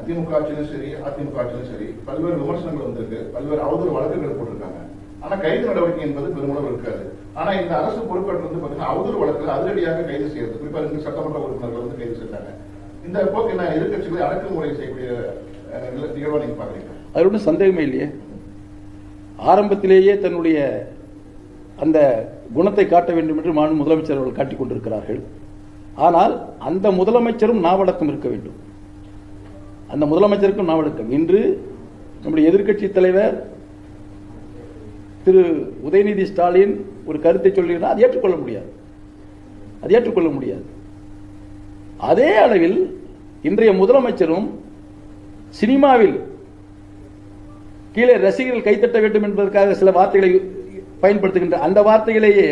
திமுக ஆட்சியிலும் சரி அதிமுக ஆட்சியிலும் சரி பல்வேறு விமர்சனங்கள் வந்திருக்கு, பல்வேறு அவதூறு வழக்குகள் போட்டிருக்காங்க. ஆனா கைது நடவடிக்கை என்பது பெருமளவு இருக்காது. ஆனா இந்த அரசு பொறுப்பேற்று வந்து பாத்தீங்கன்னா அவதூறு வழக்குகள் அதிரடியாக கைது செய்யறது, குறிப்பா 2 சட்டமன்ற உறுப்பினர்கள் வந்து கைது செய்தாங்க. இந்த போக்கு என்ன எதிர்கட்சிகளை அடக்குமுறை செய்யக்கூடிய நிகழ்வா நீங்க பாக்குறீங்க? அது ஒன்றும் சந்தேகமே இல்லையே. ஆரம்பத்திலேயே தன்னுடைய அந்த குணத்தை காட்ட வேண்டும் என்று மாநில முதலமைச்சர் அவர்கள் காட்டிக் கொண்டிருக்கிறார்கள். ஆனால் அந்த முதலமைச்சரும் நாவடக்கம் இருக்க வேண்டும். அந்த முதலமைச்சருக்கும் நாவடக்கம். இன்று நம்முடைய எதிர்க்கட்சி தலைவர் திரு உதயநிதி ஸ்டாலின் ஒரு கருத்தை சொல்லியிருந்தால் அது ஏற்றுக்கொள்ள முடியாது. அதே அளவில் இன்றைய முதலமைச்சரும் சினிமாவில் கீழே ரசிகர்கள் கைத்தட்ட வேண்டும் என்பதற்காக சில வார்த்தைகளை பயன்படுத்துகின்ற அந்த வார்த்தைகளையே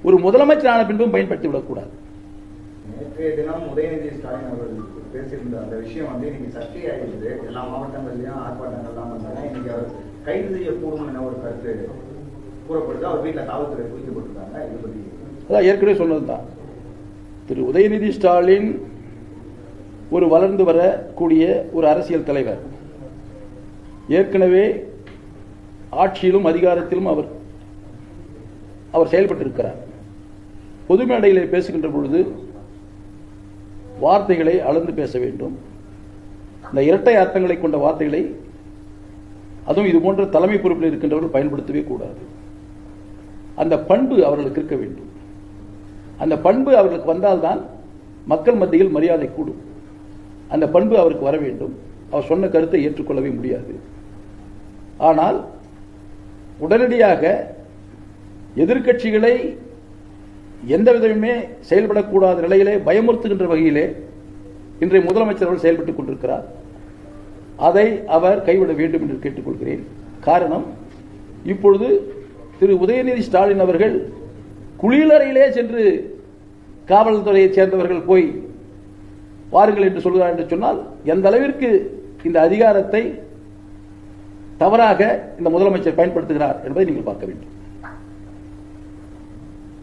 ஒரு முதலமைச்சர் ஆன பின்பும் பயன்படுத்திவிடக் கூடாது. நேற்றைய தினம் உதயநிதி ஸ்டாலின் அவர்கள் பேசியிருந்த அந்த விஷயம் வந்து இன்னைக்கு சர்ச்சையாகிறது. எல்லா மாவட்டங்கள்லயும் ஆர்ப்பாட்டங்கள்லாம் பண்ணாங்க. இன்னைக்கு அவர் கைது செய்யக்கூடும் என ஒரு கருத்து கூறப்படுது. அவர் வீட்டில் காவல்துறை குறிக்கப்பட்டிருக்காங்க. இது பற்றி அதான் ஏற்கனவே சொன்னதுதான். திரு உதயநிதி ஸ்டாலின் ஒரு வளர்ந்து வரக்கூடிய ஒரு அரசியல் தலைவர். ஏற்கனவே ஆட்சியிலும் அதிகாரத்திலும் அவர் செயல்பட்டிருக்கிறார். பொது மேடையிலே பேசுகின்ற பொழுது வார்த்தைகளை அளந்து பேச வேண்டும். இந்த இரட்டை அர்த்தங்களை கொண்ட வார்த்தைகளை அதுவும் இது போன்ற தலைமை பொறுப்பில் இருக்கின்றவர்கள் பயன்படுத்தவே கூடாது. அந்த பண்பு அவர்களுக்கு இருக்க வேண்டும். அந்த பண்பு அவர்களுக்கு வந்தால்தான் மக்கள் மத்தியில் மரியாதை கூடும். அந்த பண்பு அவருக்கு வர வேண்டும். அவர் சொன்ன கருத்தை ஏற்றுக்கொள்ளவே முடியாது. ஆனால் உடனடியாக எதிர்க்கட்சிகளை எந்த விதமே செயல்படக்கூடாத நிலையிலே பயமுறுத்துகின்ற வகையிலே இன்றைய முதலமைச்சர் அவர்கள் செயல்பட்டுக் கொண்டிருக்கிறார். அதை அவர் கைவிட வேண்டும் என்று கேட்டுக்கொள்கிறேன். காரணம், இப்பொழுது திரு உதயநிதி ஸ்டாலின் அவர்கள் குளியலறையிலே சென்று காவல்துறையைச் சேர்ந்தவர்கள் போய் வாருங்கள் என்று சொல்கிறார் என்று சொன்னால் எந்த அளவிற்கு இந்த அதிகாரத்தை தவறாக இந்த முதலமைச்சர் பயன்படுத்துகிறார் என்பதை நீங்கள் பார்க்க வேண்டும்.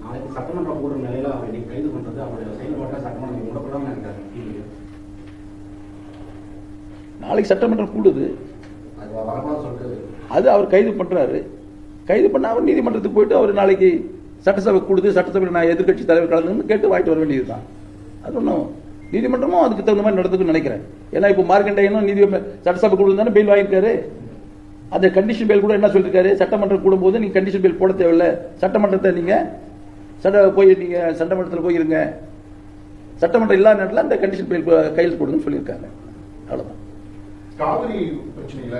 நாளைக்கு சட்டமன்ற கூடும் நிலையில அவரை கைது பண்றது அவருடைய செயல்பாட்டை சட்டமன்றம் முடப்படாம நினைக்கிறாங்க. நாளைக்கு சட்டமன்றம் கூடுது, அது அவர் கைது பண்றாரு. கைது பண்ண அவர் நீதிமன்றத்துக்கு போயிட்டு அவர் நாளைக்கு சட்டசபை கூடுது, சட்டசபையில் நான் எதிர்கட்சி தலைவர் கலந்து கேட்டு வாங்கிட்டு வர வேண்டியதுதான். அது ஒன்றும் நீதிமன்றமும் அதுக்கு தகுந்த மாதிரி நடந்துக்குன்னு நினைக்கிறேன். ஏன்னா இப்போ மார்க்கண்டையனும் நீதி சட்டசபை கூடுது தானே பெயில் வாங்கியிருக்காரு. அந்த கண்டிஷன் பெயில் கூட என்ன சொல்லியிருக்காரு, சட்டமன்றம் கூடும்போது நீங்க கண்டிஷன் பெயில் போட தேவையில்லை, சட்டமன்றத்தை நீங்க சட்டமன்றத்தில் போயிருங்க, சட்டமன்றம் இல்லாத நேரத்தில் அந்த கண்டிஷன் பெயில் கையில் போடுங்கன்னு சொல்லியிருக்காங்க. அவ்வளவுதான். காவிரி பிரச்சனையில